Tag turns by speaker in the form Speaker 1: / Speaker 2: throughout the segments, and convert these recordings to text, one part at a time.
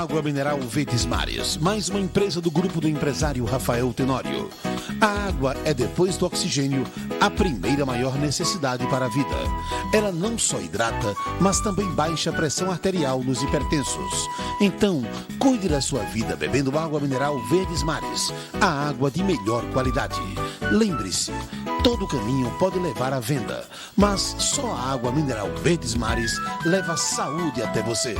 Speaker 1: Água mineral Verdes Mares, mais uma empresa do grupo do empresário Rafael Tenório. A água é, depois do oxigênio, a primeira maior necessidade para a vida. Ela não só hidrata, mas também baixa a pressão arterial nos hipertensos. Então, cuide da sua vida bebendo água mineral Verdes Mares, a água de melhor qualidade. Lembre-se, todo caminho pode levar à venda, mas só a água mineral Verdes Mares leva saúde até você.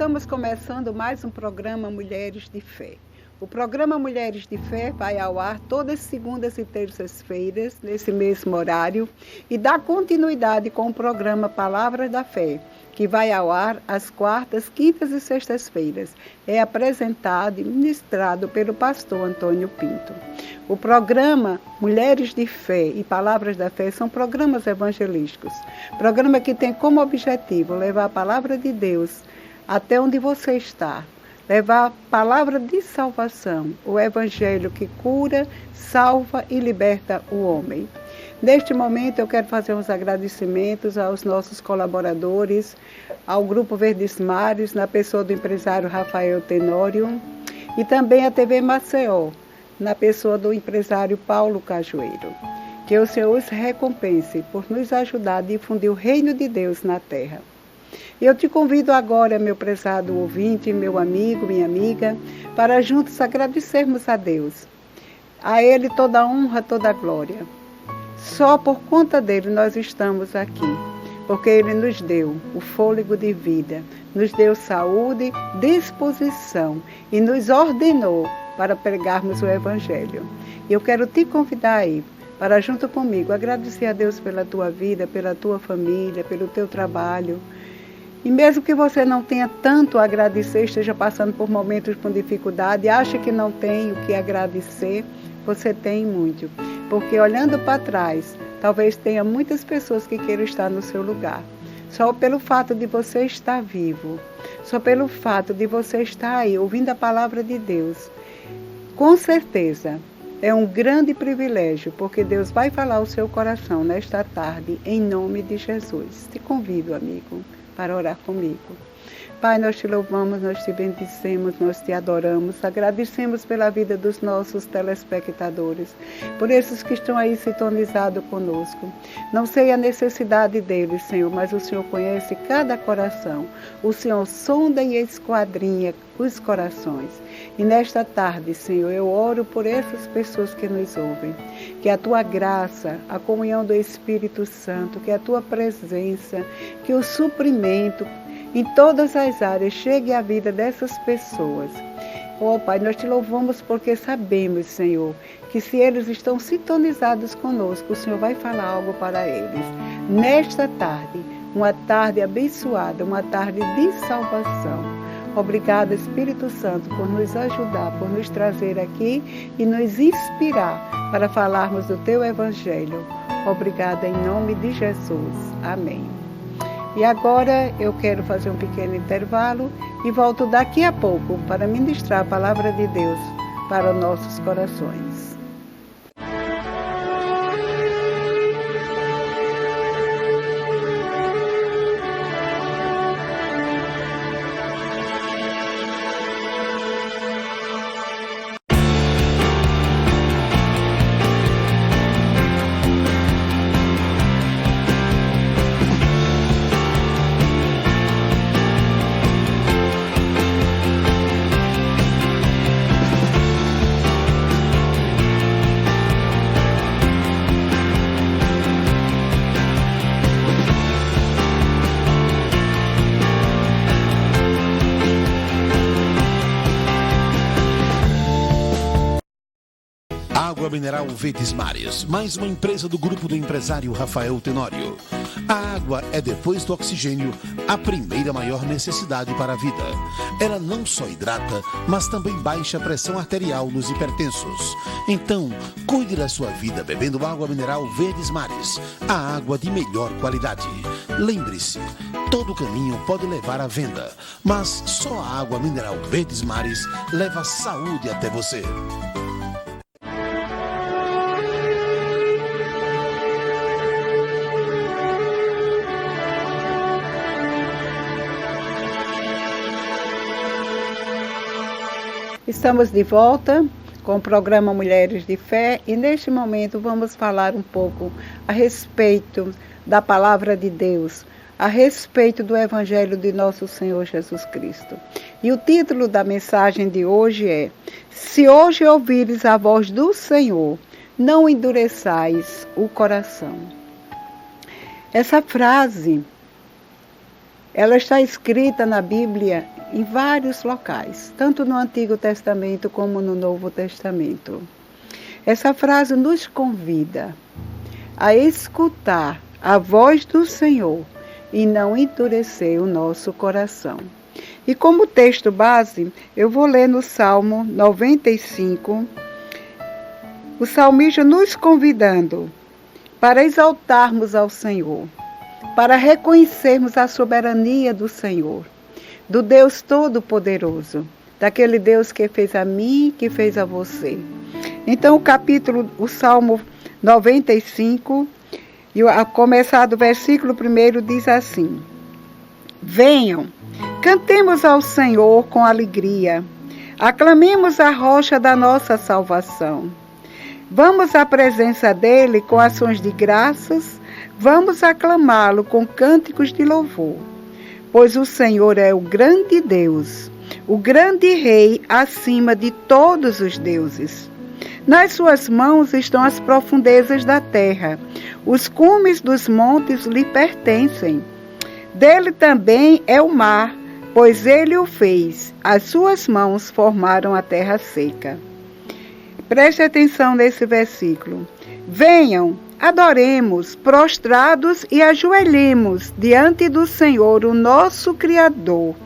Speaker 2: Estamos começando mais um programa Mulheres de Fé. O programa Mulheres de Fé vai ao ar todas segundas e terças-feiras, nesse mesmo horário, e dá continuidade com o programa Palavras da Fé, que vai ao ar às quartas, quintas e sextas-feiras. É apresentado e ministrado pelo pastor Antônio Pinto. O programa Mulheres de Fé e Palavras da Fé são programas evangelísticos. Programa que tem como objetivo levar a palavra de Deus até onde você está. Levar a palavra de salvação, o evangelho que cura, salva e liberta o homem. Neste momento eu quero fazer uns agradecimentos aos nossos colaboradores, ao Grupo Verdes Mares, na pessoa do empresário Rafael Tenório, e também à TV Maceió, na pessoa do empresário Paulo Cajueiro. Que o Senhor os recompense por nos ajudar a difundir o reino de Deus na terra. Eu te convido agora, meu prezado ouvinte, meu amigo, minha amiga, para juntos agradecermos a Deus. A Ele toda a honra, toda a glória. Só por conta dele nós estamos aqui, porque Ele nos deu o fôlego de vida, nos deu saúde, disposição e nos ordenou para pregarmos o Evangelho. E eu quero te convidar aí, para junto comigo, agradecer a Deus pela tua vida, pela tua família, pelo teu trabalho. E mesmo que você não tenha tanto a agradecer, esteja passando por momentos com dificuldade, acha que não tem o que agradecer, você tem muito. Porque olhando para trás, talvez tenha muitas pessoas que queiram estar no seu lugar. Só pelo fato de você estar vivo, só pelo fato de você estar aí, ouvindo a palavra de Deus, com certeza é um grande privilégio, porque Deus vai falar ao seu coração nesta tarde, em nome de Jesus. Te convido, amigo, para orar comigo. Pai, nós te louvamos, nós te bendizemos, nós te adoramos, agradecemos pela vida dos nossos telespectadores, por esses que estão aí sintonizados conosco. Não sei a necessidade deles, Senhor, mas o Senhor conhece cada coração. O Senhor sonda e esquadrinha os corações. E nesta tarde, Senhor, eu oro por essas pessoas que nos ouvem. Que a tua graça, a comunhão do Espírito Santo, que a tua presença, que o suprimento em todas as áreas chegue à vida dessas pessoas. Oh, Pai, nós te louvamos porque sabemos, Senhor, que se eles estão sintonizados conosco, o Senhor vai falar algo para eles. Nesta tarde, uma tarde abençoada, uma tarde de salvação. Obrigada, Espírito Santo, por nos ajudar, por nos trazer aqui e nos inspirar para falarmos do teu Evangelho. Obrigada em nome de Jesus. Amém. E agora eu quero fazer um pequeno intervalo e volto daqui a pouco para ministrar a palavra de Deus para nossos corações.
Speaker 1: Água mineral Verdes Mares, mais uma empresa do grupo do empresário Rafael Tenório. A água é, depois do oxigênio, a primeira maior necessidade para a vida. Ela não só hidrata, mas também baixa a pressão arterial nos hipertensos. Então, cuide da sua vida bebendo água mineral Verdes Mares, a água de melhor qualidade. Lembre-se, Todo caminho pode levar à venda, mas só a água mineral Verdes Mares leva saúde até você.
Speaker 2: Estamos de volta com o programa Mulheres de Fé e neste momento vamos falar um pouco a respeito da palavra de Deus, a respeito do Evangelho de nosso Senhor Jesus Cristo. E o título da mensagem de hoje é: Se hoje ouvires a voz do Senhor, não endureçais o coração. Essa frase, ela está escrita na Bíblia em vários locais, tanto no Antigo Testamento como no Novo Testamento. Essa frase nos convida a escutar a voz do Senhor e não endurecer o nosso coração. E como texto base, eu vou ler no Salmo 95, o salmista nos convidando para exaltarmos ao Senhor, para reconhecermos a soberania do Senhor, do Deus Todo-Poderoso, daquele Deus que fez a mim, que fez a você. Então o Salmo 95, a começar do versículo 1, diz assim: Venham, cantemos ao Senhor com alegria, aclamemos a rocha da nossa salvação. Vamos à presença dele com ações de graças, vamos aclamá-lo com cânticos de louvor. Pois o Senhor é o grande Deus, o grande Rei acima de todos os deuses. Nas suas mãos estão as profundezas da terra, os cumes dos montes lhe pertencem. Dele também é o mar, pois ele o fez, as suas mãos formaram a terra seca. Preste atenção nesse versículo. Venham, adoremos, prostrados e ajoelhemos diante do Senhor, o nosso Criador,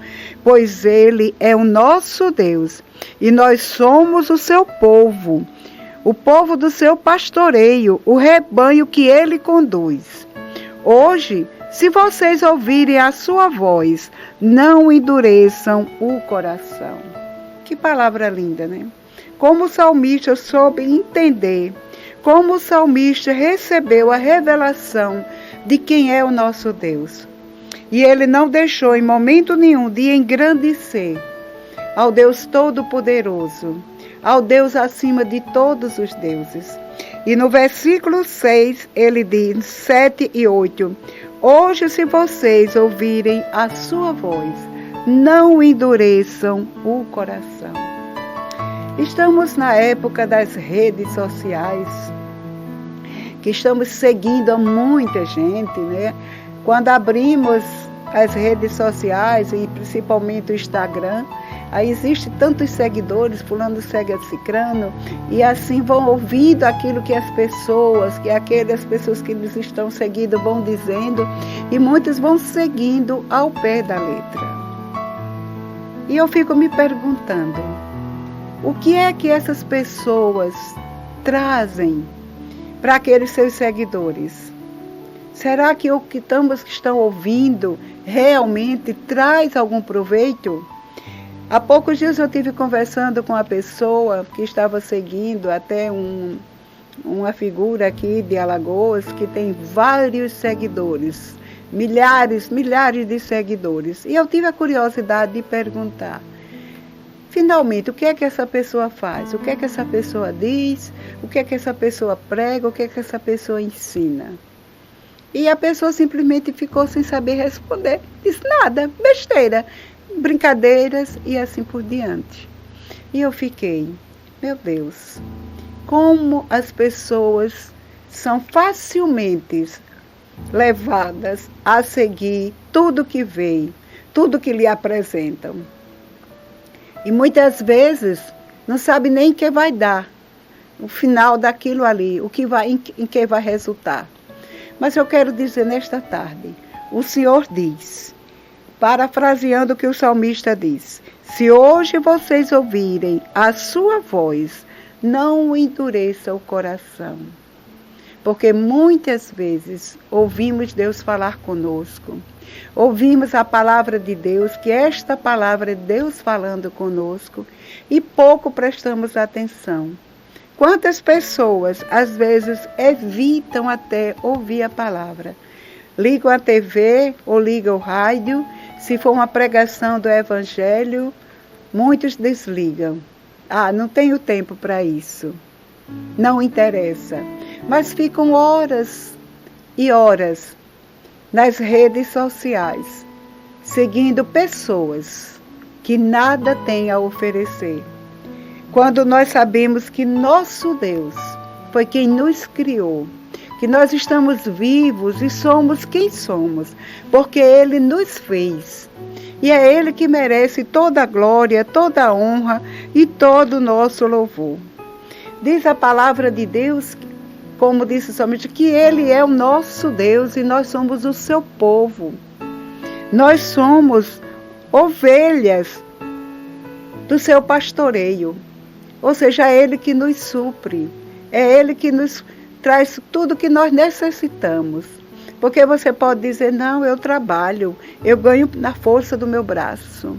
Speaker 2: pois Ele é o nosso Deus e nós somos o seu povo, o povo do seu pastoreio, o rebanho que Ele conduz. Hoje, se vocês ouvirem a sua voz, não endureçam o coração. Que palavra linda, né? Como o salmista soube entender, como o salmista recebeu a revelação de quem é o nosso Deus. E ele não deixou em momento nenhum de engrandecer ao Deus Todo-Poderoso, ao Deus acima de todos os deuses. E no versículo 6, ele diz, 7 e 8, Hoje, se vocês ouvirem a sua voz, não endureçam o coração. Estamos na época das redes sociais, que estamos seguindo a muita gente, né? Quando abrimos as redes sociais, e principalmente o Instagram, aí existe tantos seguidores, fulano segue a cicrano, e assim vão ouvindo aquilo que as pessoas que eles estão seguindo vão dizendo, e muitos vão seguindo ao pé da letra. E eu fico me perguntando, o que é que essas pessoas trazem para aqueles seus seguidores? Será que o que estão ouvindo realmente traz algum proveito? Há poucos dias eu estive conversando com uma pessoa que estava seguindo até uma figura aqui de Alagoas que tem vários seguidores, milhares de seguidores. E eu tive a curiosidade de perguntar, finalmente, o que é que essa pessoa faz? O que é que essa pessoa diz? O que é que essa pessoa prega? O que é que essa pessoa ensina? E a pessoa simplesmente ficou sem saber responder. Disse nada, besteira, brincadeiras e assim por diante. E eu fiquei, meu Deus, como as pessoas são facilmente levadas a seguir tudo que veem, tudo que lhe apresentam. E muitas vezes não sabe nem o que vai dar, o final daquilo ali, em que vai resultar. Mas eu quero dizer nesta tarde, o Senhor diz, parafraseando o que o salmista diz, se hoje vocês ouvirem a sua voz, não endureça o coração. porque muitas vezes ouvimos Deus falar conosco, ouvimos a palavra de Deus, que esta palavra é Deus falando conosco, e pouco prestamos atenção. Quantas pessoas, às vezes, evitam até ouvir a palavra? Ligam a TV ou ligam o rádio, se for uma pregação do Evangelho, muitos desligam. Não tenho tempo para isso. Não interessa. Mas ficam horas e horas nas redes sociais, seguindo pessoas que nada têm a oferecer. Quando nós sabemos que nosso Deus foi quem nos criou, que nós estamos vivos e somos quem somos, porque Ele nos fez. E é Ele que merece toda a glória, toda a honra e todo o nosso louvor. Diz a palavra de Deus, como disse somente, que Ele é o nosso Deus e nós somos o seu povo. Nós somos ovelhas do seu pastoreio. Ou seja, é Ele que nos supre, é Ele que nos traz tudo o que nós necessitamos. Porque você pode dizer, não, eu trabalho, eu ganho na força do meu braço.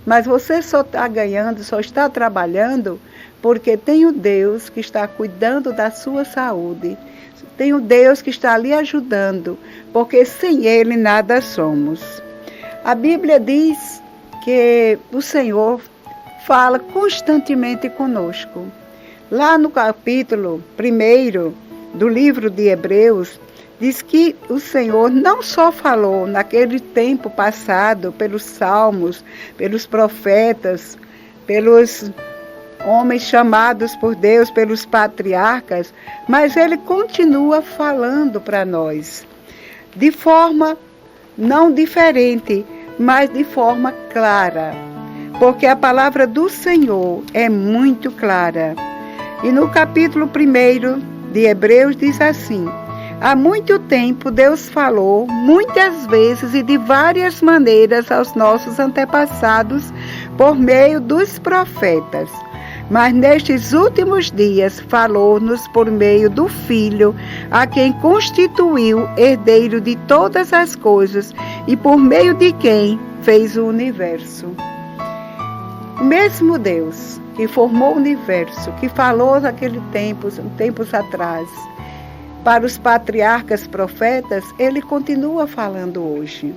Speaker 2: Mas você só está ganhando, só está trabalhando, porque tem o Deus que está cuidando da sua saúde. Tem o Deus que está lhe ajudando, porque sem Ele nada somos. A Bíblia diz que o Senhor fala constantemente conosco. Lá no capítulo 1 do livro de Hebreus, diz que o Senhor não só falou naquele tempo passado, pelos salmos, pelos profetas, pelos homens chamados por Deus, pelos patriarcas, mas Ele continua falando para nós, de forma não diferente, mas de forma clara. Porque a palavra do Senhor é muito clara. E no capítulo 1 de Hebreus diz assim: há muito tempo Deus falou, muitas vezes e de várias maneiras aos nossos antepassados por meio dos profetas. Mas nestes últimos dias falou-nos por meio do Filho, a quem constituiu herdeiro de todas as coisas e por meio de quem fez o universo. O mesmo Deus que formou o universo, que falou naquele tempos atrás, para os patriarcas profetas, Ele continua falando hoje.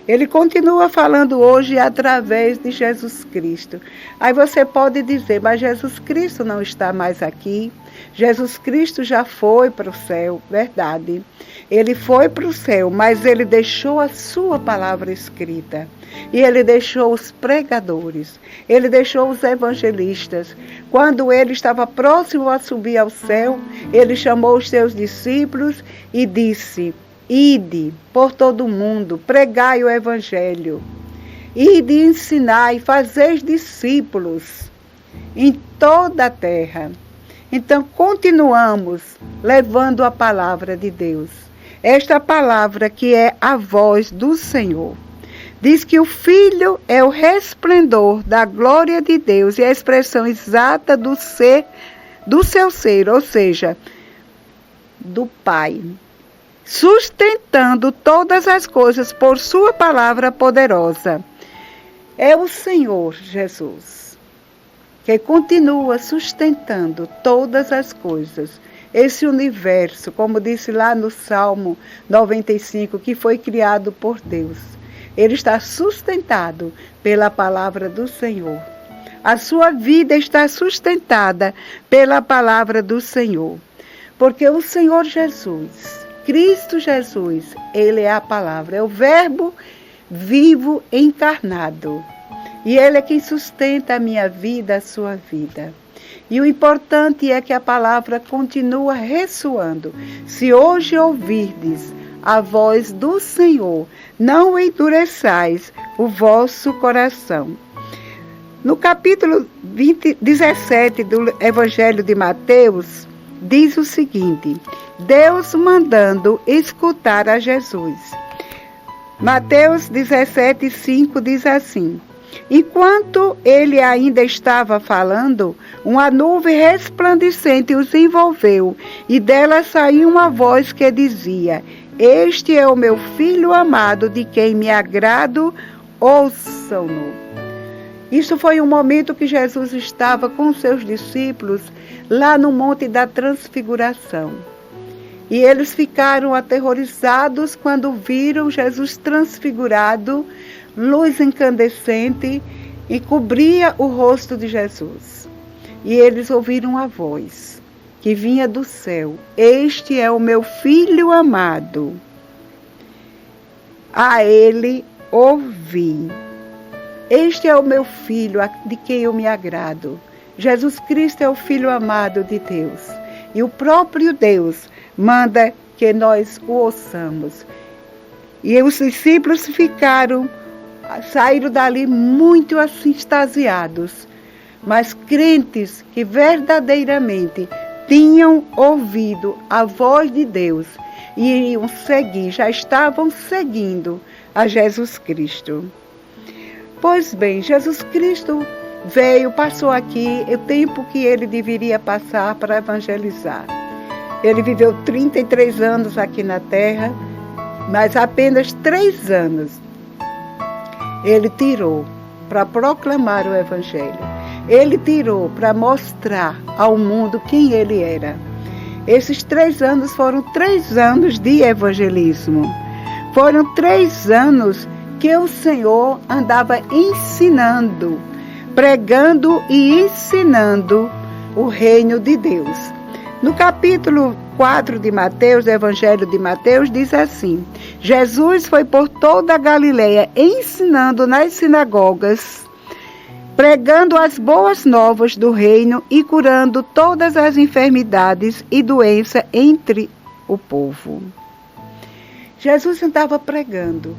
Speaker 2: Ele continua falando hoje através de Jesus Cristo. Aí você pode dizer, mas Jesus Cristo não está mais aqui. Jesus Cristo já foi para o céu, verdade. Ele foi para o céu, mas Ele deixou a sua palavra escrita. E Ele deixou os pregadores, Ele deixou os evangelistas. Quando Ele estava próximo a subir ao céu, Ele chamou os seus discípulos e disse: ide por todo o mundo, pregai o evangelho. Ide e ensinai, fazeis discípulos em toda a terra. Então, continuamos levando a palavra de Deus. Esta palavra que é a voz do Senhor. Diz que o Filho é o resplendor da glória de Deus e a expressão exata do seu ser, ou seja, do Pai, sustentando todas as coisas por sua palavra poderosa. É o Senhor Jesus que continua sustentando todas as coisas. Esse universo, como disse lá no Salmo 95, que foi criado por Deus. Ele está sustentado pela palavra do Senhor. A sua vida está sustentada pela palavra do Senhor. Porque o Senhor Jesus, Cristo Jesus, Ele é a palavra, é o Verbo vivo encarnado. E Ele é quem sustenta a minha vida, a sua vida. E o importante é que a palavra continua ressoando. Se hoje ouvirdes a voz do Senhor, não endureçais o vosso coração. No capítulo 17 do Evangelho de Mateus, diz o seguinte: Deus mandando escutar a Jesus. Mateus 17:5 diz assim: Enquanto ele ainda estava falando, uma nuvem resplandecente os envolveu, e dela saiu uma voz que dizia: Este é o meu filho amado, de quem me agrado, ouçam-no. Isso foi um momento que Jesus estava com seus discípulos lá no Monte da Transfiguração. E eles ficaram aterrorizados quando viram Jesus transfigurado, luz incandescente, e cobria o rosto de Jesus. E eles ouviram a voz que vinha do céu: Este é o meu filho amado, a ele ouvi. Este é o meu filho, de quem eu me agrado. Jesus Cristo é o Filho amado de Deus. E o próprio Deus manda que nós o ouçamos. E os discípulos saíram dali muito assim extasiados, mas crentes que verdadeiramente tinham ouvido a voz de Deus e iriam seguir, já estavam seguindo a Jesus Cristo. Pois bem, Jesus Cristo passou aqui o tempo que ele deveria passar para evangelizar. Ele viveu 33 anos aqui na terra, mas apenas 3 anos ele tirou para proclamar o evangelho. Ele tirou para mostrar ao mundo quem ele era. Esses 3 anos foram 3 anos de evangelismo. Foram 3 anos que o Senhor andava ensinando, pregando e ensinando o reino de Deus. No capítulo 4 de Mateus, do Evangelho de Mateus, diz assim: Jesus foi por toda a Galileia ensinando nas sinagogas, pregando as boas novas do reino e curando todas as enfermidades e doenças entre o povo. Jesus andava pregando.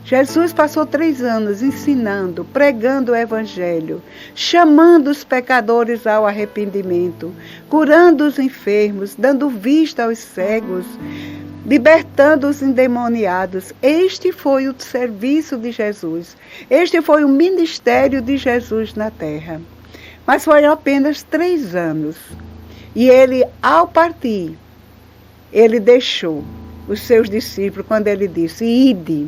Speaker 2: Jesus passou 3 anos ensinando, pregando o evangelho, chamando os pecadores ao arrependimento, curando os enfermos, dando vista aos cegos, libertando os endemoniados. Este foi o serviço de Jesus. Este foi o ministério de Jesus na terra. Mas foi apenas 3 anos. E ele, ao partir, ele deixou os seus discípulos quando ele disse: Ide.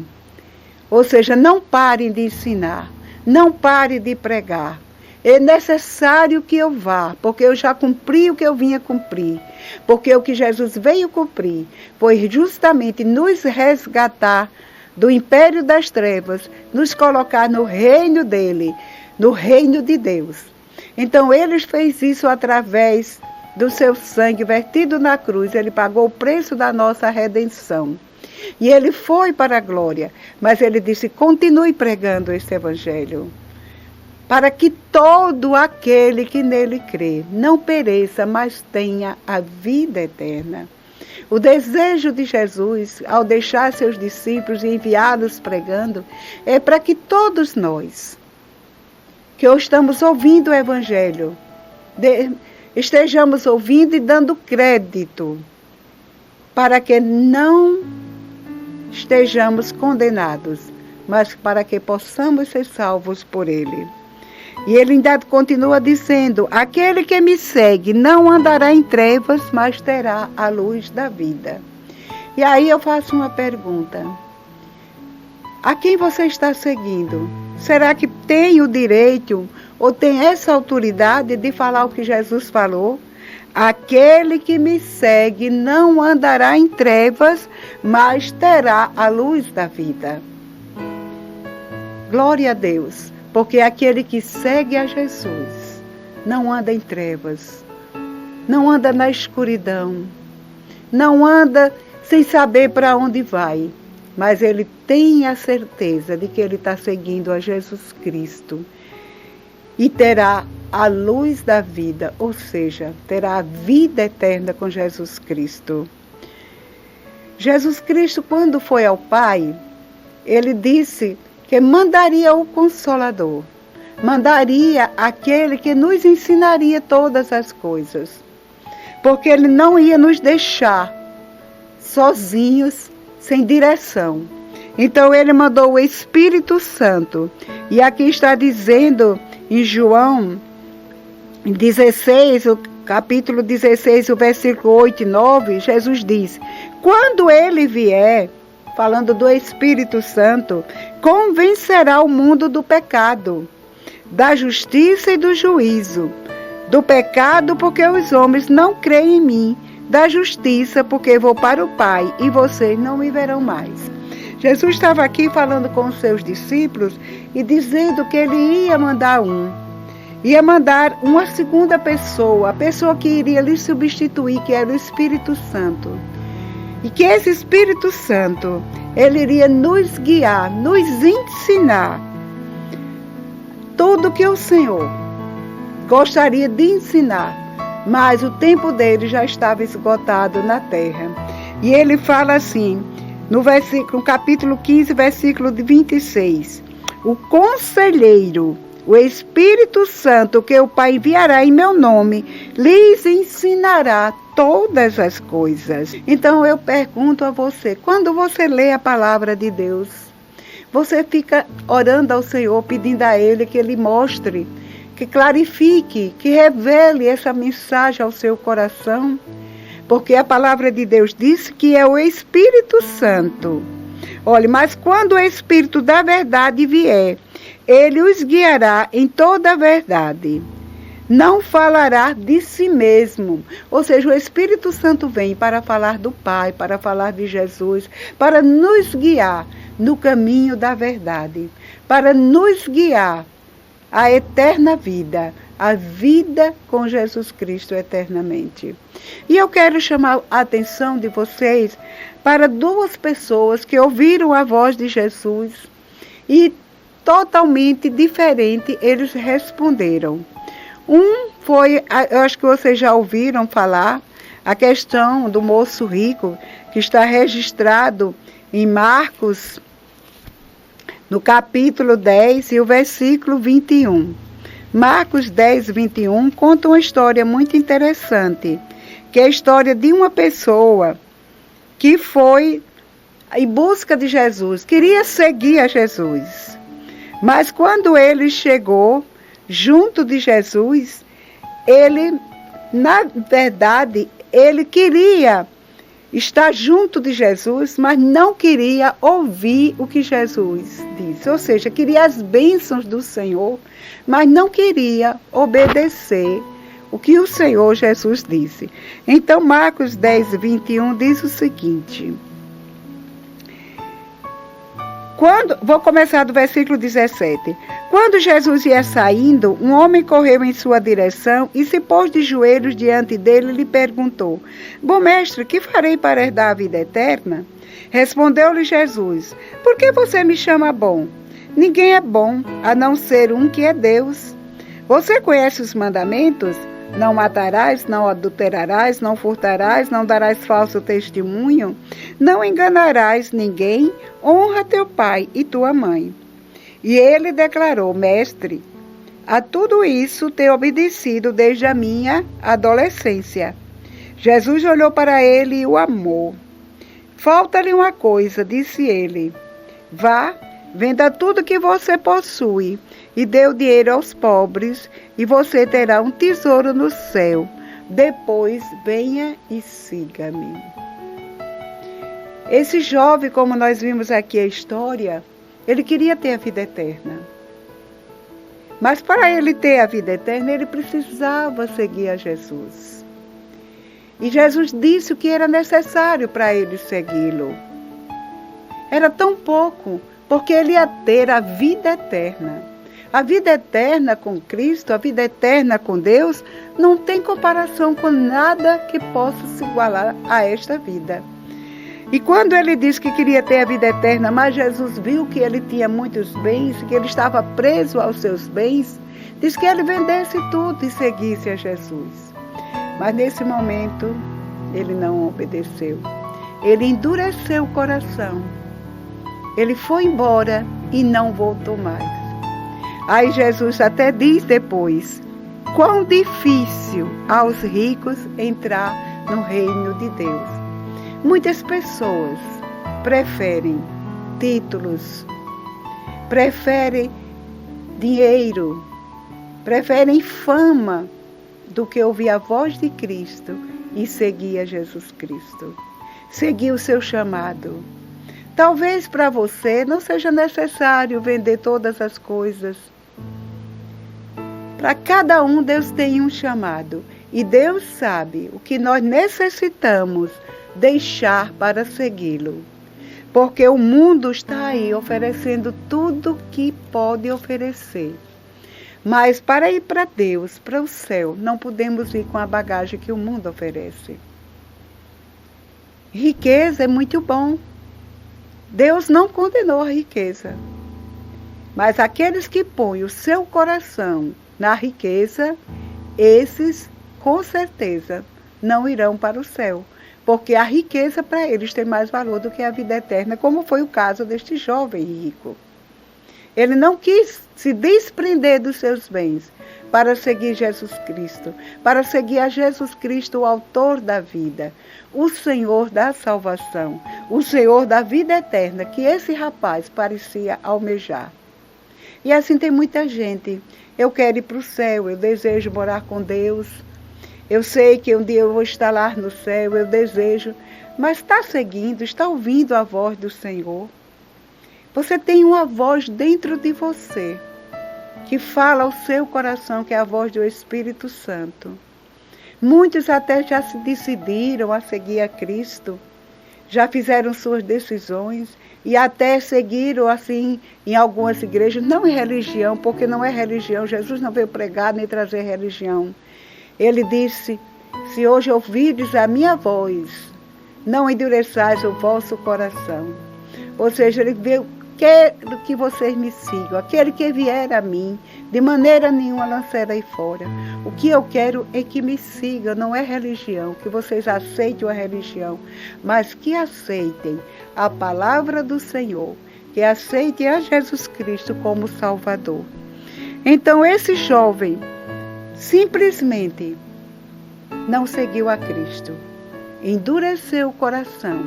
Speaker 2: Ou seja, não parem de ensinar, não parem de pregar. É necessário que eu vá, porque eu já cumpri o que eu vinha cumprir. Porque o que Jesus veio cumprir foi justamente nos resgatar do império das trevas, nos colocar no reino dele, no reino de Deus. Então ele fez isso através do seu sangue vertido na cruz. Ele pagou o preço da nossa redenção. E ele foi para a glória, mas ele disse: continue pregando esse evangelho, para que todo aquele que nele crê não pereça, mas tenha a vida eterna. O desejo de Jesus, ao deixar seus discípulos e enviá-los pregando, é para que todos nós, que hoje estamos ouvindo o evangelho, estejamos ouvindo e dando crédito, para que não estejamos condenados, mas para que possamos ser salvos por ele. E ele ainda continua dizendo: aquele que me segue não andará em trevas, mas terá a luz da vida. E aí eu faço uma pergunta: a quem você está seguindo? Será que tem o direito ou tem essa autoridade de falar o que Jesus falou? Aquele que me segue não andará em trevas, mas terá a luz da vida. Glória a Deus, porque aquele que segue a Jesus não anda em trevas, não anda na escuridão, não anda sem saber para onde vai, mas ele tem a certeza de que ele está seguindo a Jesus Cristo e terá a luz da vida, ou seja, terá a vida eterna com Jesus Cristo. Jesus Cristo, quando foi ao Pai, ele disse que mandaria o Consolador, mandaria aquele que nos ensinaria todas as coisas, porque ele não ia nos deixar sozinhos, sem direção. Então ele mandou o Espírito Santo. E aqui está dizendo em João 16, o capítulo 16, o versículo 8 e 9, Jesus diz: quando ele vier, falando do Espírito Santo, convencerá o mundo do pecado, da justiça e do juízo. Do pecado, porque os homens não creem em mim. Da justiça, porque vou para o Pai e vocês não me verão mais. Jesus estava aqui falando com os seus discípulos e dizendo que ele ia mandar ia mandar uma segunda pessoa, a pessoa que iria lhe substituir, que era o Espírito Santo. E que esse Espírito Santo, ele iria nos guiar, nos ensinar tudo que o Senhor gostaria de ensinar, mas o tempo dele já estava esgotado na terra. E ele fala assim, no capítulo 15, versículo 26, o Conselheiro, o Espírito Santo, que o Pai enviará em meu nome, lhes ensinará todas as coisas. Então eu pergunto a você, quando você lê a palavra de Deus, você fica orando ao Senhor, pedindo a Ele que Ele mostre, que clarifique, que revele essa mensagem ao seu coração? Porque a palavra de Deus diz que é o Espírito Santo. Olha, mas quando o Espírito da verdade vier, ele os guiará em toda a verdade. Não falará de si mesmo. Ou seja, o Espírito Santo vem para falar do Pai, para falar de Jesus, para nos guiar no caminho da verdade, para nos guiar à eterna vida, a vida com Jesus Cristo eternamente. E eu quero chamar a atenção de vocês para duas pessoas que ouviram a voz de Jesus e totalmente diferente eles responderam. Um foi, eu acho que vocês já ouviram falar, a questão do moço rico, que está registrado em Marcos, no capítulo 10 e o versículo 21. Marcos 10, 21 conta uma história muito interessante, que é a história de uma pessoa que foi em busca de Jesus, queria seguir a Jesus. Mas quando ele chegou junto de Jesus, ele, na verdade, ele queria estar junto de Jesus, mas não queria ouvir o que Jesus disse. Ou seja, queria as bênçãos do Senhor, mas não queria obedecer o que o Senhor Jesus disse. Então, Marcos 10, 21 diz o seguinte. Vou começar do versículo 17. Quando Jesus ia saindo, um homem correu em sua direção e se pôs de joelhos diante dele e lhe perguntou: Bom mestre, que farei para herdar a vida eterna? Respondeu-lhe Jesus: Por que você me chama bom? Ninguém é bom, a não ser um que é Deus. Você conhece os mandamentos? Não matarás, não adulterarás, não furtarás, não darás falso testemunho, não enganarás ninguém, honra teu pai e tua mãe. E ele declarou: Mestre, a tudo isso tenho obedecido desde a minha adolescência. Jesus olhou para ele e o amou. Falta-lhe uma coisa, disse ele. Vá, venda tudo que você possui e dê o dinheiro aos pobres, e você terá um tesouro no céu. Depois venha e siga-me. Esse jovem, como nós vimos aqui a história, ele queria ter a vida eterna. Mas para ele ter a vida eterna, ele precisava seguir a Jesus. E Jesus disse o que era necessário para ele segui-lo. Era tão pouco, porque ele ia ter a vida eterna. A vida eterna com Cristo, a vida eterna com Deus, não tem comparação com nada que possa se igualar a esta vida. E quando ele disse que queria ter a vida eterna, mas Jesus viu que ele tinha muitos bens, que ele estava preso aos seus bens, disse que ele vendesse tudo e seguisse a Jesus. Mas nesse momento, ele não obedeceu. Ele endureceu o coração. Ele foi embora e não voltou mais. Aí Jesus até diz depois: quão difícil aos ricos entrar no reino de Deus. Muitas pessoas preferem títulos, preferem dinheiro, preferem fama do que ouvir a voz de Cristo e seguir a Jesus Cristo. Seguir o seu chamado. Talvez para você não seja necessário vender todas as coisas. Para cada um, Deus tem um chamado. E Deus sabe o que nós necessitamos deixar para segui-lo. Porque o mundo está aí oferecendo tudo que pode oferecer. Mas para ir para Deus, para o céu, não podemos ir com a bagagem que o mundo oferece. Riqueza é muito bom. Deus não condenou a riqueza. Mas aqueles que põem o seu coração na riqueza, esses, com certeza, não irão para o céu. Porque a riqueza para eles tem mais valor do que a vida eterna, como foi o caso deste jovem rico. Ele não quis se desprender dos seus bens para seguir Jesus Cristo, para seguir a Jesus Cristo, o autor da vida, o Senhor da salvação, o Senhor da vida eterna, que esse rapaz parecia almejar. E assim tem muita gente. Eu quero ir para o céu, eu desejo morar com Deus, eu sei que um dia eu vou estar lá no céu, eu desejo, mas está seguindo, está ouvindo a voz do Senhor. Você tem uma voz dentro de você, que fala ao seu coração, que é a voz do Espírito Santo. Muitos até já se decidiram a seguir a Cristo, já fizeram suas decisões e até seguiram assim em algumas igrejas, não em religião, porque não é religião, Jesus não veio pregar nem trazer religião. Ele disse, se hoje ouvirdes a minha voz, não endureçais o vosso coração. Ou seja, ele veio, quero que vocês me sigam, aquele que vier a mim, de maneira nenhuma lançarei fora. O que eu quero é que me sigam, não é religião, que vocês aceitem a religião, mas que aceitem a palavra do Senhor, que aceitem a Jesus Cristo como Salvador. Então esse jovem simplesmente não seguiu a Cristo, endureceu o coração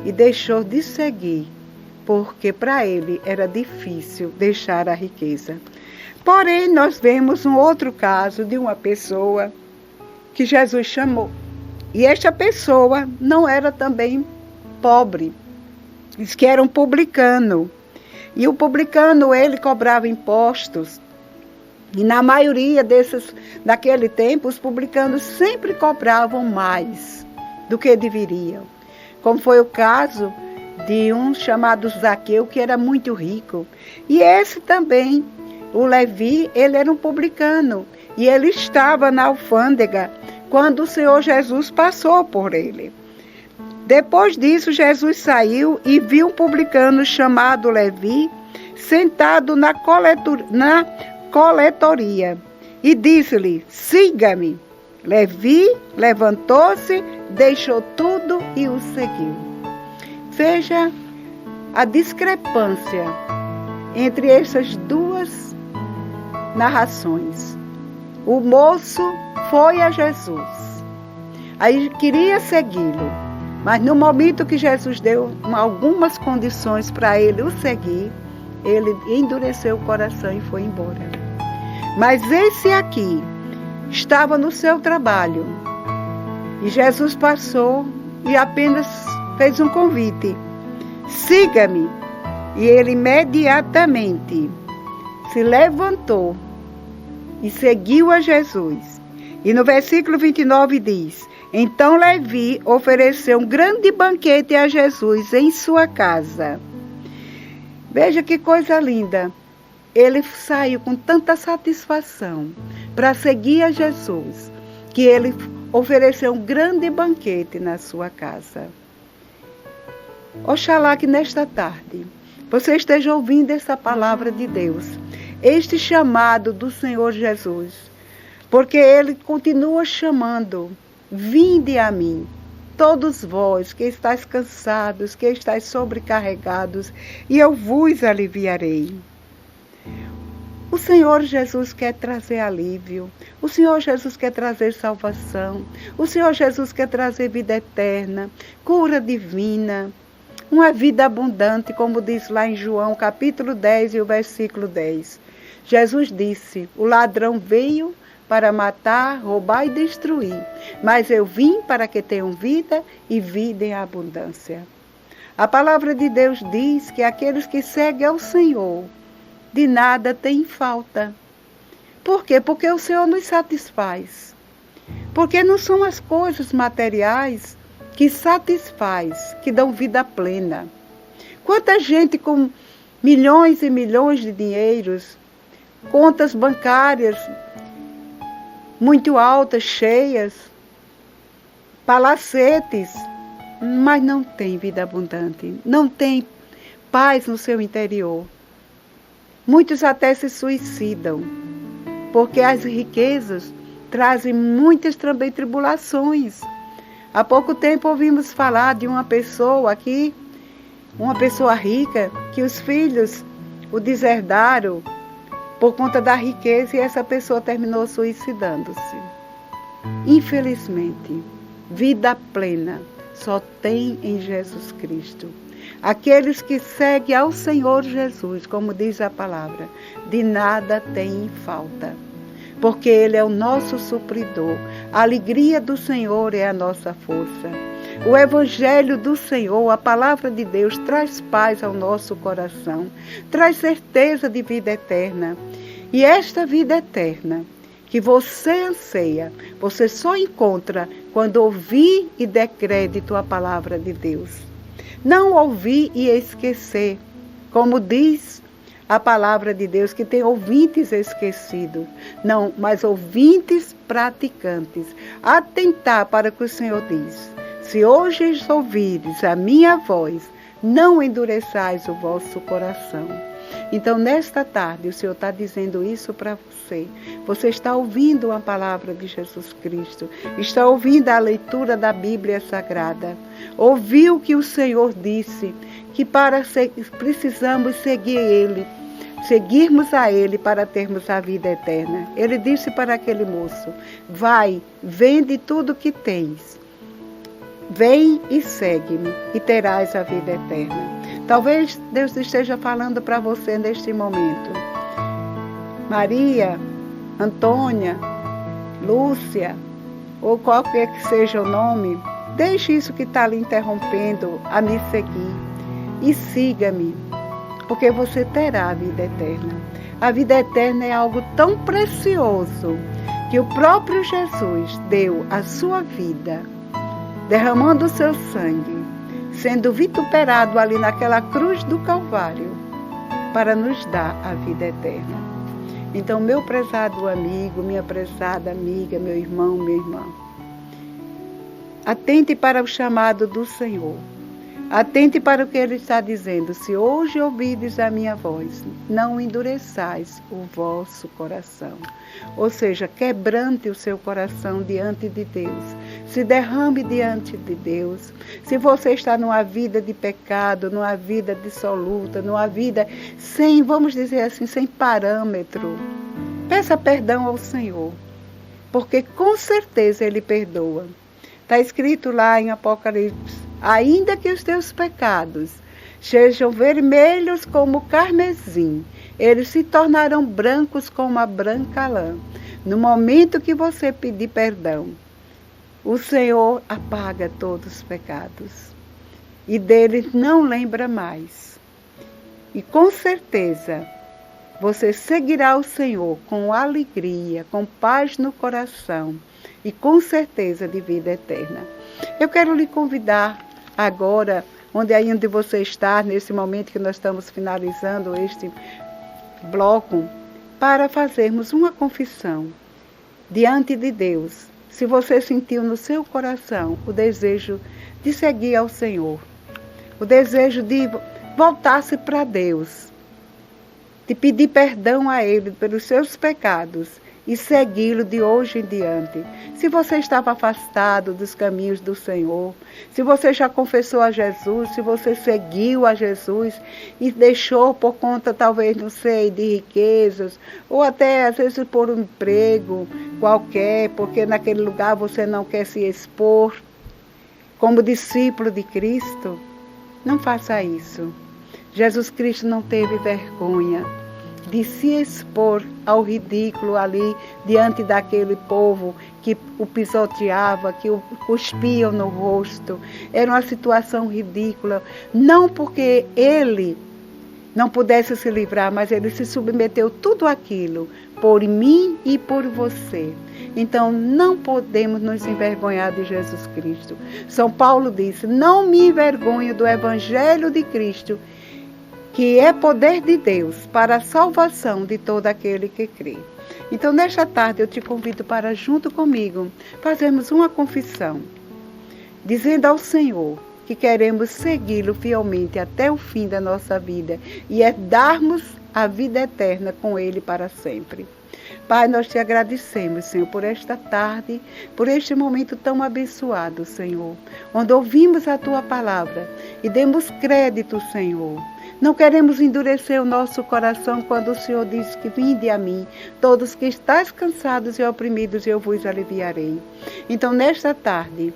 Speaker 2: e deixou de seguir, porque para ele era difícil deixar a riqueza. Porém, nós vemos um outro caso de uma pessoa que Jesus chamou. E esta pessoa não era também pobre, diz que era um publicano. E o publicano, ele cobrava impostos. E na maioria daquele tempo, os publicanos sempre cobravam mais do que deveriam. Como foi o caso de um chamado Zaqueu, que era muito rico. E esse também, o Levi, ele era um publicano. E ele estava na alfândega quando o Senhor Jesus passou por ele. Depois disso, Jesus saiu e viu um publicano chamado Levi sentado na coletoria e disse-lhe, siga-me. Levi levantou-se, deixou tudo e o seguiu. Veja a discrepância entre essas duas narrações. O moço foi a Jesus, aí queria segui-lo, mas no momento que Jesus deu algumas condições para ele o seguir, ele endureceu o coração e foi embora. Mas esse aqui estava no seu trabalho e Jesus passou e apenas fez um convite, siga-me. E ele imediatamente se levantou e seguiu a Jesus. E no versículo 29 diz, então Levi ofereceu um grande banquete a Jesus em sua casa. Veja que coisa linda. Ele saiu com tanta satisfação para seguir a Jesus, que ele ofereceu um grande banquete na sua casa. Oxalá que nesta tarde você esteja ouvindo essa palavra de Deus, este chamado do Senhor Jesus, porque Ele continua chamando, vinde a mim, todos vós que estáis cansados, que estáis sobrecarregados, e eu vos aliviarei. O Senhor Jesus quer trazer alívio, o Senhor Jesus quer trazer salvação, o Senhor Jesus quer trazer vida eterna, cura divina. uma vida abundante, como diz lá em João, capítulo 10 e o versículo 10. Jesus disse: o ladrão veio para matar, roubar e destruir, mas eu vim para que tenham vida e vida em abundância. A palavra de Deus diz que aqueles que seguem ao Senhor de nada têm falta. Por quê? Porque o Senhor nos satisfaz. Porque não são as coisas materiais que satisfaz, que dão vida plena. Quanta gente com milhões e milhões de dinheiros, contas bancárias muito altas, cheias, palacetes, mas não tem vida abundante, não tem paz no seu interior. Muitos até se suicidam, porque as riquezas trazem muitas também tribulações. Há pouco tempo ouvimos falar de uma pessoa aqui, uma pessoa rica, que os filhos o deserdaram por conta da riqueza e essa pessoa terminou suicidando-se. Infelizmente, vida plena só tem em Jesus Cristo. Aqueles que seguem ao Senhor Jesus, como diz a palavra, de nada têm falta, porque Ele é o nosso supridor. A alegria do Senhor é a nossa força. O Evangelho do Senhor, a palavra de Deus, traz paz ao nosso coração, traz certeza de vida eterna. E esta vida eterna que você anseia, você só encontra quando ouvir e der crédito à palavra de Deus. Não ouvir e esquecer, como diz a palavra de Deus, que tem ouvintes esquecidos. Não, mas ouvintes praticantes. Atentar para o que o Senhor diz. Se hoje ouvires a minha voz, não endureçais o vosso coração. Então, nesta tarde, o Senhor está dizendo isso para você. Você está ouvindo a palavra de Jesus Cristo. Está ouvindo a leitura da Bíblia Sagrada. Ouviu que o Senhor disse que precisamos seguir Ele. Seguirmos a Ele para termos a vida eterna. Ele disse para aquele moço: vai, vende tudo que tens. Vem e segue-me e terás a vida eterna. Talvez Deus esteja falando para você neste momento. Maria, Antônia, Lúcia, ou qualquer que seja o nome, deixe isso que está lhe interrompendo a me seguir e siga-me, porque você terá a vida eterna. A vida eterna é algo tão precioso que o próprio Jesus deu a sua vida, derramando o seu sangue, sendo vituperado ali naquela cruz do Calvário, para nos dar a vida eterna. Então, meu prezado amigo, minha prezada amiga, meu irmão, minha irmã, atente para o chamado do Senhor. Atente para o que Ele está dizendo. Se hoje ouvides a minha voz, não endureçais o vosso coração. Ou seja, quebrante o seu coração diante de Deus. Se derrame diante de Deus. Se você está numa vida de pecado, numa vida dissoluta, numa vida sem, vamos dizer assim, sem parâmetro, peça perdão ao Senhor, porque com certeza Ele perdoa. Está escrito lá em Apocalipse: ainda que os teus pecados sejam vermelhos como o carmesim, eles se tornarão brancos como a branca lã. No momento que você pedir perdão, o Senhor apaga todos os pecados e deles não lembra mais. E com certeza você seguirá o Senhor com alegria, com paz no coração e com certeza de vida eterna. Eu quero lhe convidar agora, onde você está, nesse momento que nós estamos finalizando este bloco, para fazermos uma confissão diante de Deus. Se você sentiu no seu coração o desejo de seguir ao Senhor, o desejo de voltar-se para Deus, de pedir perdão a Ele pelos seus pecados e segui-lo de hoje em diante. Se você estava afastado dos caminhos do Senhor, se você já confessou a Jesus, se você seguiu a Jesus e deixou por conta, talvez, não sei, de riquezas, ou até às vezes por um emprego qualquer, porque naquele lugar você não quer se expor como discípulo de Cristo, Não faça isso. Jesus Cristo não teve vergonha de se expor ao ridículo ali diante daquele povo que o pisoteava, que o cuspiam no rosto. Era uma situação ridícula, não porque ele não pudesse se livrar, mas ele se submeteu tudo aquilo por mim e por você. Então não podemos nos envergonhar de Jesus Cristo. São Paulo disse: não me envergonho do Evangelho de Cristo, que é poder de Deus para a salvação de todo aquele que crê. Então, nesta tarde, eu te convido para, junto comigo, fazermos uma confissão, dizendo ao Senhor que queremos segui-lo fielmente até o fim da nossa vida e darmos a vida eterna com Ele para sempre. Pai, nós te agradecemos, Senhor, por esta tarde, por este momento tão abençoado, Senhor, onde ouvimos a Tua palavra e demos crédito, Senhor. Não queremos endurecer o nosso coração quando o Senhor diz que vinde a mim, todos que estáis cansados e oprimidos, eu vos aliviarei. Então, nesta tarde,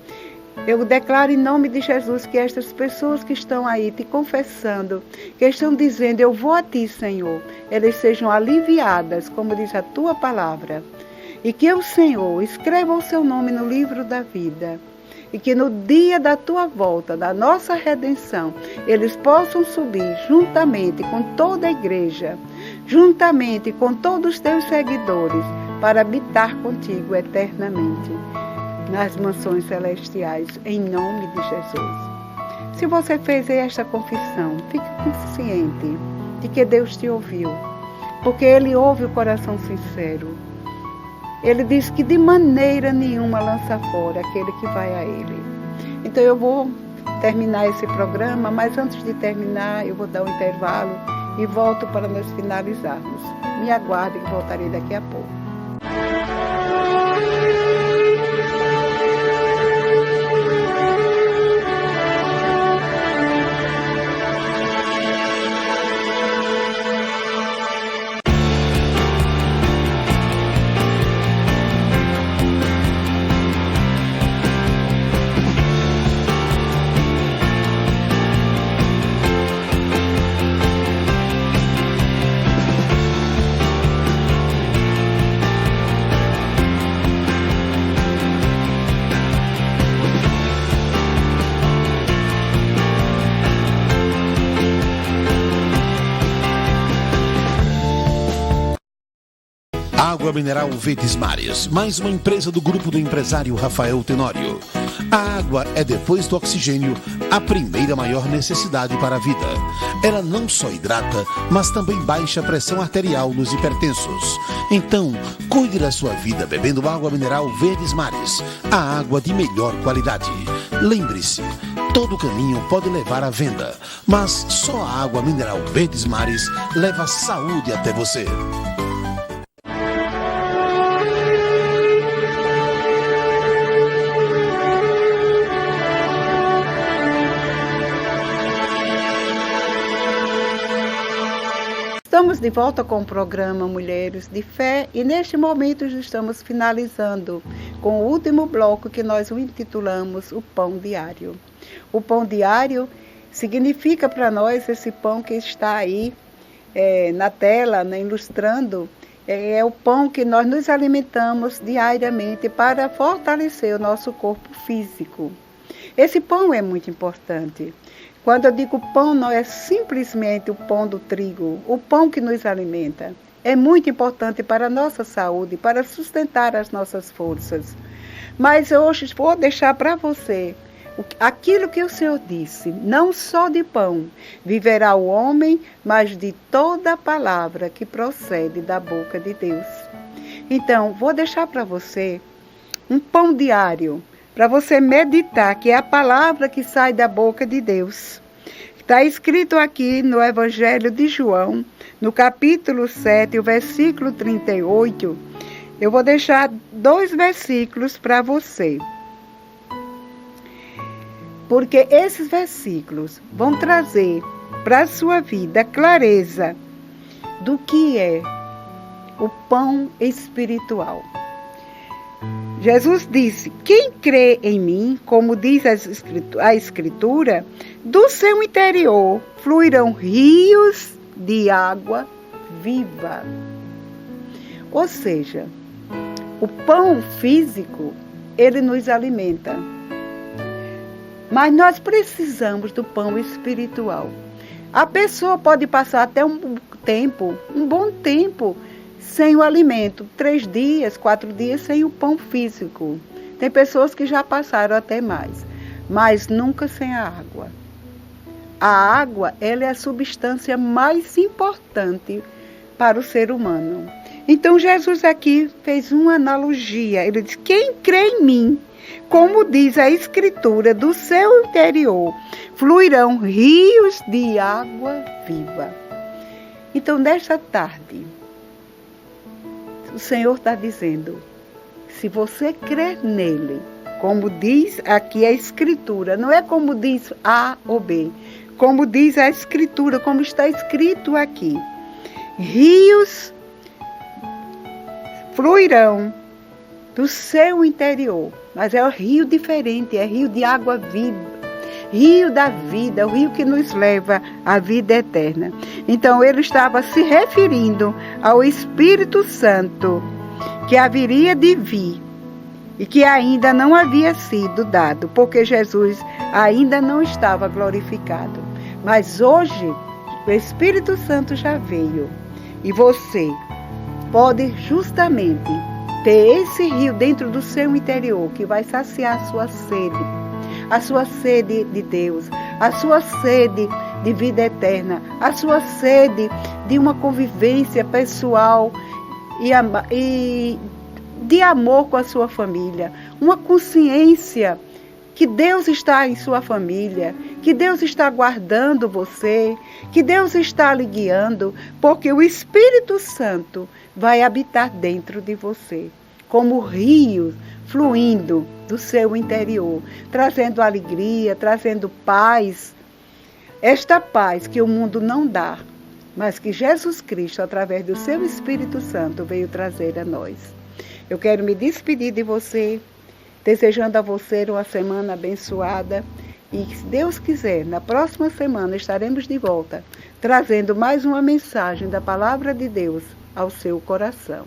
Speaker 2: eu declaro em nome de Jesus que estas pessoas que estão aí te confessando, que estão dizendo, eu vou a ti, Senhor, elas sejam aliviadas, como diz a tua palavra. E que o Senhor escreva o seu nome no livro da vida. E que no dia da tua volta, da nossa redenção, eles possam subir juntamente com toda a igreja, juntamente com todos os teus seguidores, para habitar contigo eternamente, nas mansões celestiais, em nome de Jesus. Se você fez esta confissão, fique consciente de que Deus te ouviu, porque Ele ouve o coração sincero. Ele diz que de maneira nenhuma lança fora aquele que vai a Ele. Então eu vou terminar esse programa, mas antes de terminar eu vou dar um intervalo e volto para nós finalizarmos. Me aguarde que voltarei daqui a pouco.
Speaker 1: Água mineral Verdes Mares, mais uma empresa do grupo do empresário Rafael Tenório. A água é, depois do oxigênio, a primeira maior necessidade para a vida. Ela não só hidrata, mas também baixa a pressão arterial nos hipertensos. Então, cuide da sua vida bebendo água mineral Verdes Mares, a água de melhor qualidade. Lembre-se, todo caminho pode levar à venda, mas só a água mineral Verdes Mares leva a saúde até você.
Speaker 2: Estamos de volta com o programa Mulheres de Fé e neste momento estamos finalizando com o último bloco que nós o intitulamos o Pão Diário. O Pão Diário significa para nós esse pão que está aí na tela, ilustrando, é o pão que nós nos alimentamos diariamente para fortalecer o nosso corpo físico. Esse pão é muito importante. Quando eu digo pão, não é simplesmente o pão do trigo, o pão que nos alimenta. É muito importante para a nossa saúde, para sustentar as nossas forças. Mas hoje vou deixar para você aquilo que o Senhor disse, não só de pão viverá o homem, mas de toda a palavra que procede da boca de Deus. Então, vou deixar para você um pão diário, para você meditar, que é a palavra que sai da boca de Deus. Está escrito aqui no Evangelho de João, no capítulo 7, o versículo 38. Eu vou deixar 2 versículos para você. Porque esses versículos vão trazer para a sua vida clareza do que é o pão espiritual. Jesus disse: quem crê em mim, como diz a Escritura, do seu interior fluirão rios de água viva. Ou seja, o pão físico, ele nos alimenta. Mas nós precisamos do pão espiritual. A pessoa pode passar até um bom tempo, sem o alimento. 3 dias, 4 dias sem o pão físico. Tem pessoas que já passaram até mais. Mas nunca sem a água. A água, ela é a substância mais importante para o ser humano. Então, Jesus aqui fez uma analogia. Ele diz: quem crê em mim, como diz a Escritura, do seu interior fluirão rios de água viva. Então, nesta tarde, o Senhor está dizendo: se você crer nele, como diz aqui a Escritura, não é como diz A ou B, como diz a Escritura, como está escrito aqui, rios fluirão do seu interior. Mas é um rio diferente, é rio de água viva, rio da vida, o rio que nos leva à vida eterna. Então ele estava se referindo ao Espírito Santo, que haveria de vir e que ainda não havia sido dado, porque Jesus ainda não estava glorificado. Mas hoje o Espírito Santo já veio e você pode justamente ter esse rio dentro do seu interior, que vai saciar a sua sede de Deus, a sua sede de vida eterna, a sua sede de uma convivência pessoal e de amor com a sua família, uma consciência que Deus está em sua família, que Deus está guardando você, que Deus está lhe guiando, porque o Espírito Santo vai habitar dentro de você, como rio fluindo do seu interior, trazendo alegria, trazendo paz. Esta paz que o mundo não dá, mas que Jesus Cristo, através do seu Espírito Santo, veio trazer a nós. Eu quero me despedir de você, desejando a você uma semana abençoada. E, se Deus quiser, na próxima semana estaremos de volta, trazendo mais uma mensagem da Palavra de Deus ao seu coração.